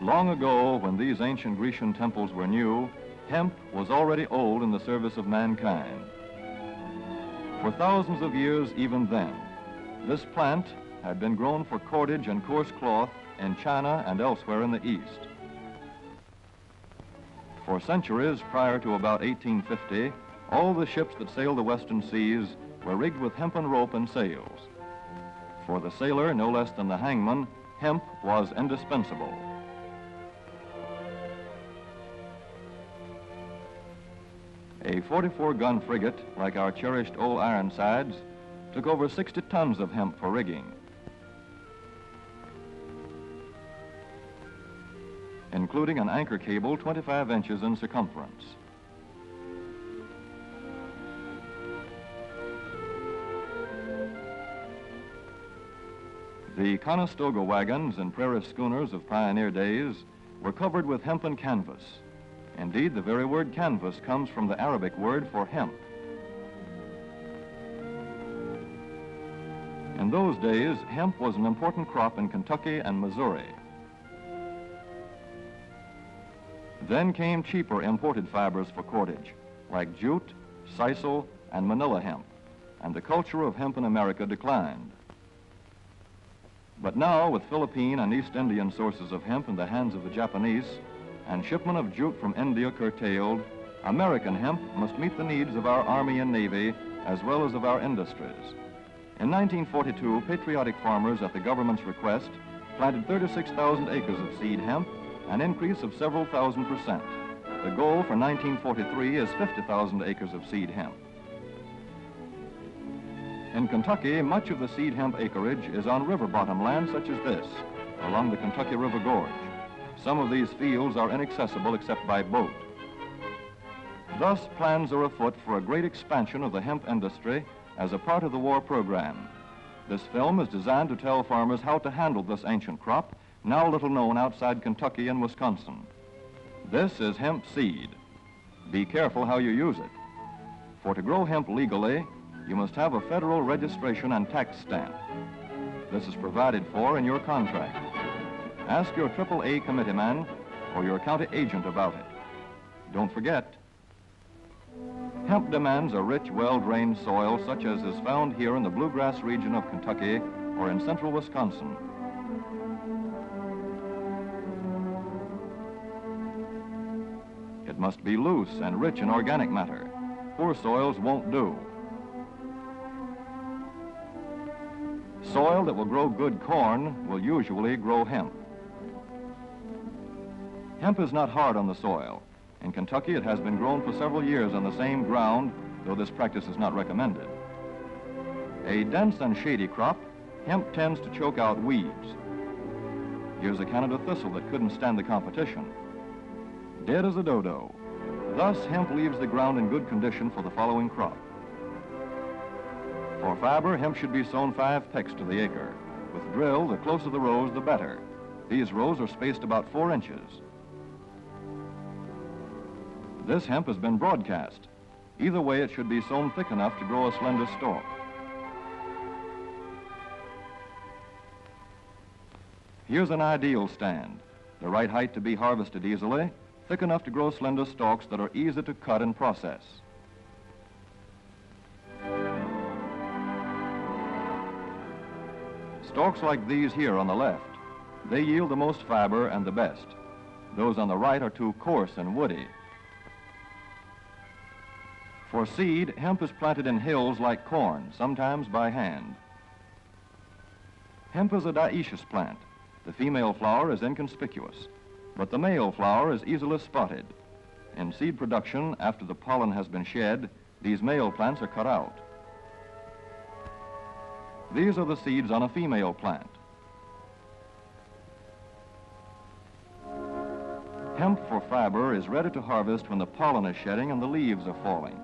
Long ago, when these ancient Grecian temples were new, hemp was already old in the service of mankind. For thousands of years even then, this plant had been grown for cordage and coarse cloth in China and elsewhere in the East. For centuries prior to about 1850, all the ships that sailed the western seas were rigged with hempen rope and sails. For the sailor, no less than the hangman, hemp was indispensable. A 44-gun frigate, like our cherished old Ironsides, took over 60 tons of hemp for rigging. Including an anchor cable 25 inches in circumference. The Conestoga wagons and prairie schooners of pioneer days were covered with hempen canvas. Indeed, the very word canvas comes from the Arabic word for hemp. In those days, hemp was an important crop in Kentucky and Missouri. Then came cheaper imported fibers for cordage, like jute, sisal, and manila hemp, and the culture of hemp in America declined. But now, with Philippine and East Indian sources of hemp in the hands of the Japanese, and shipment of jute from India curtailed, American hemp must meet the needs of our Army and Navy as well as of our industries. In 1942, patriotic farmers at the government's request planted 36,000 acres of seed hemp, an increase of several thousand%. The goal for 1943 is 50,000 acres of seed hemp. In Kentucky, much of the seed hemp acreage is on river bottom land such as this, along the Kentucky River Gorge. Some of these fields are inaccessible except by boat. Thus, plans are afoot for a great expansion of the hemp industry as a part of the war program. This film is designed to tell farmers how to handle this ancient crop, now little known outside Kentucky and Wisconsin. This is hemp seed. Be careful how you use it. For to grow hemp legally, you must have a federal registration and tax stamp. This is provided for in your contract. Ask your AAA committeeman or your county agent about it. Don't forget, hemp demands a rich, well-drained soil such as is found here in the bluegrass region of Kentucky or in central Wisconsin. It must be loose and rich in organic matter. Poor soils won't do. Soil that will grow good corn will usually grow hemp. Hemp is not hard on the soil. In Kentucky, it has been grown for several years on the same ground, though this practice is not recommended. A dense and shady crop, hemp tends to choke out weeds. Here's a Canada thistle that couldn't stand the competition. Dead as a dodo. Thus, hemp leaves the ground in good condition for the following crop. For fiber, hemp should be sown 5 pecks to the acre. With drill, the closer the rows, the better. These rows are spaced about 4 inches. This hemp has been broadcast. Either way, it should be sown thick enough to grow a slender stalk. Here's an ideal stand. The right height to be harvested easily, thick enough to grow slender stalks that are easy to cut and process. Stalks like these here on the left, they yield the most fiber and the best. Those on the right are too coarse and woody. For seed, hemp is planted in hills like corn, sometimes by hand. Hemp is a dioecious plant. The female flower is inconspicuous, but the male flower is easily spotted. In seed production, after the pollen has been shed, these male plants are cut out. These are the seeds on a female plant. Hemp for fiber is ready to harvest when the pollen is shedding and the leaves are falling.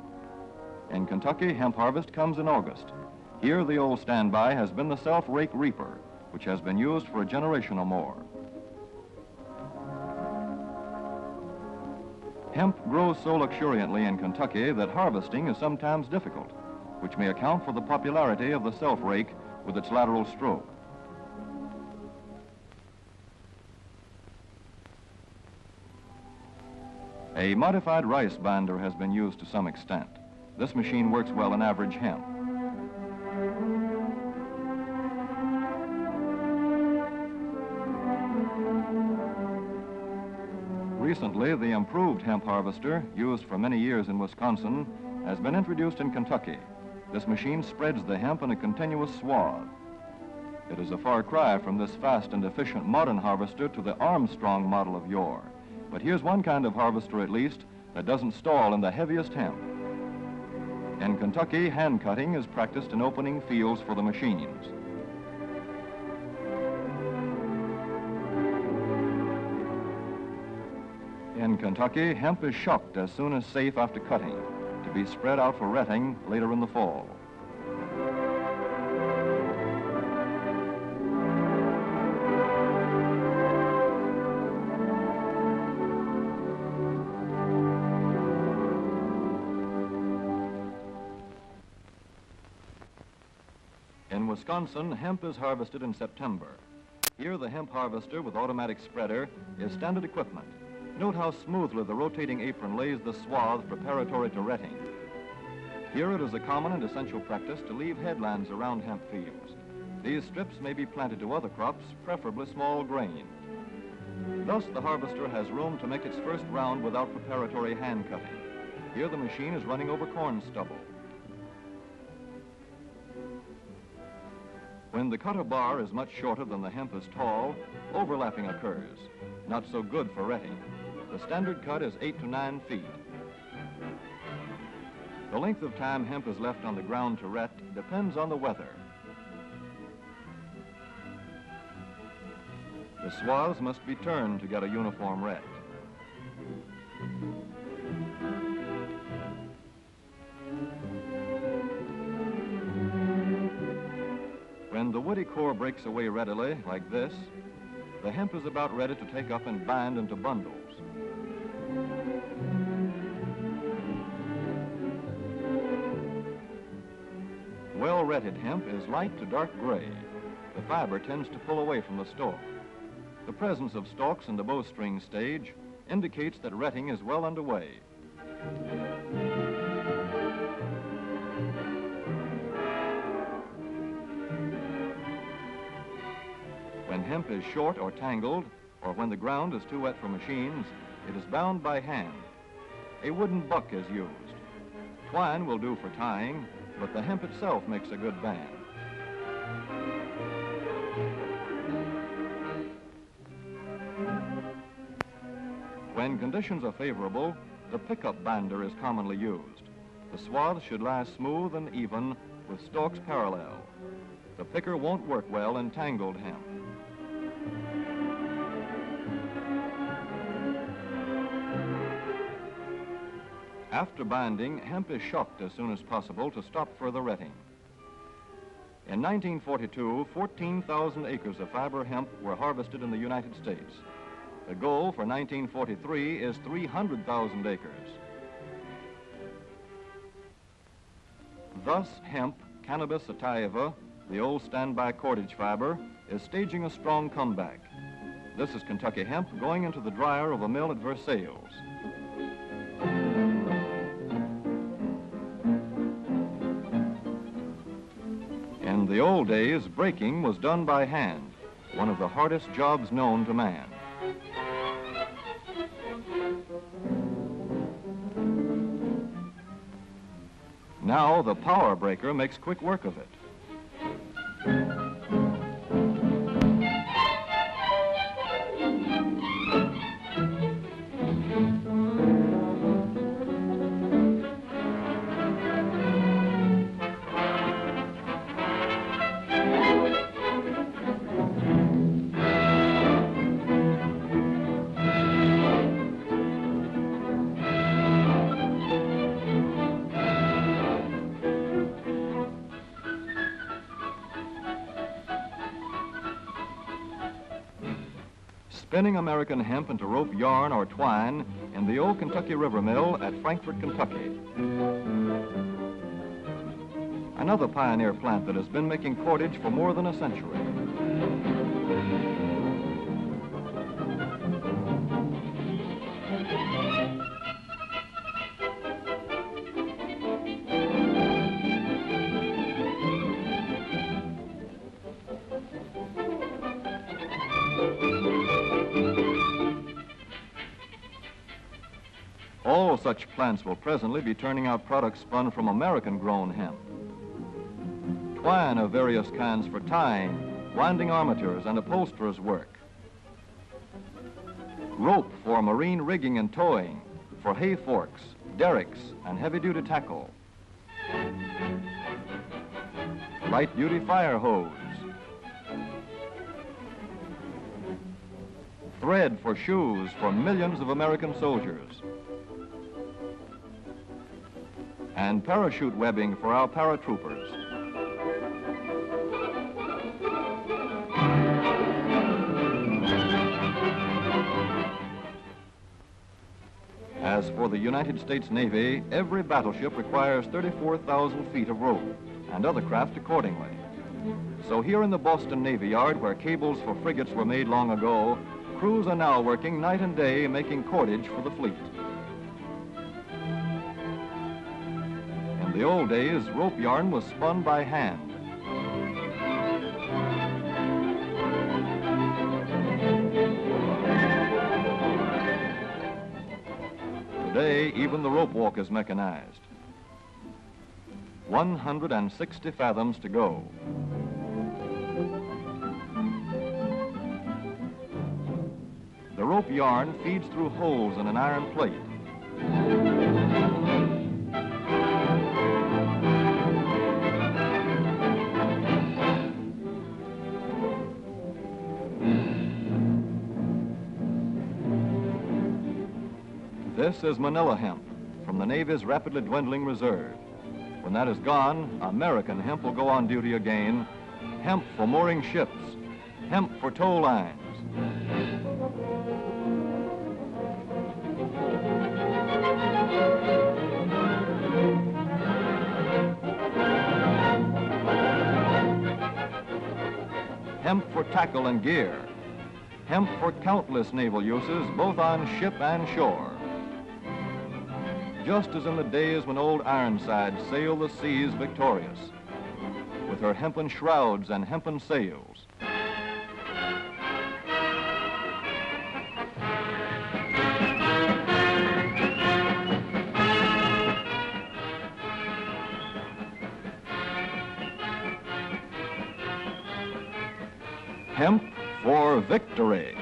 In Kentucky, hemp harvest comes in August. Here, the old standby has been the self-rake reaper, which has been used for a generation or more. Hemp grows so luxuriantly in Kentucky that harvesting is sometimes difficult, which may account for the popularity of the self-rake with its lateral stroke. A modified rice binder has been used to some extent. This machine works well in average hemp. Recently, the improved hemp harvester, used for many years in Wisconsin, has been introduced in Kentucky. This machine spreads the hemp in a continuous swath. It is a far cry from this fast and efficient modern harvester to the Armstrong model of yore. But here's one kind of harvester, at least, that doesn't stall in the heaviest hemp. In Kentucky, hand cutting is practiced in opening fields for the machines. In Kentucky, hemp is shucked as soon as safe after cutting, to be spread out for retting later in the fall. In Wisconsin, hemp is harvested in September. Here, the hemp harvester with automatic spreader is standard equipment. Note how smoothly the rotating apron lays the swath preparatory to retting. Here it is a common and essential practice to leave headlands around hemp fields. These strips may be planted to other crops, preferably small grain. Thus, the harvester has room to make its first round without preparatory hand cutting. Here the machine is running over corn stubble. When the cutter bar is much shorter than the hemp is tall, overlapping occurs. Not so good for retting. The standard cut is 8 to 9 feet. The length of time hemp is left on the ground to ret depends on the weather. The swaths must be turned to get a uniform ret. When the woody core breaks away readily, like this, the hemp is about ready to take up and bind into bundles. Well-retted hemp is light to dark gray. The fiber tends to pull away from the stalk. The presence of stalks in the bowstring stage indicates that retting is well underway. When hemp is short or tangled, or when the ground is too wet for machines, it is bound by hand. A wooden buck is used. Twine will do for tying, but the hemp itself makes a good band. When conditions are favorable, the pickup binder is commonly used. The swath should lie smooth and even with stalks parallel. The picker won't work well in tangled hemp. After binding, hemp is shucked as soon as possible to stop further retting. In 1942, 14,000 acres of fiber hemp were harvested in the United States. The goal for 1943 is 300,000 acres. Thus, hemp, Cannabis sativa, the old standby cordage fiber, is staging a strong comeback. This is Kentucky hemp going into the dryer of a mill at Versailles. In the old days, breaking was done by hand, one of the hardest jobs known to man. Now the power breaker makes quick work of it. Spinning American hemp into rope yarn or twine in the old Kentucky River Mill at Frankfort, Kentucky. Another pioneer plant that has been making cordage for more than a century. All such plants will presently be turning out products spun from American-grown hemp. Twine of various kinds for tying, winding armatures, and upholsterers' work. Rope for marine rigging and towing, for hay forks, derricks, and heavy-duty tackle. Light-duty fire hose. Thread for shoes for millions of American soldiers. And parachute webbing for our paratroopers. As for the United States Navy, every battleship requires 34,000 feet of rope, and other craft accordingly. So here in the Boston Navy Yard, where cables for frigates were made long ago, crews are now working night and day making cordage for the fleet. In the old days, rope yarn was spun by hand. Today, even the rope walk is mechanized. 160 fathoms to go. The rope yarn feeds through holes in an iron plate. This is Manila hemp from the Navy's rapidly dwindling reserve. When that is gone, American hemp will go on duty again. Hemp for mooring ships, hemp for tow lines. Hemp for tackle and gear. Hemp for countless naval uses, both on ship and shore. Just as in the days when old Ironside sailed the seas victorious, with her hempen shrouds and hempen sails. Hemp for victory.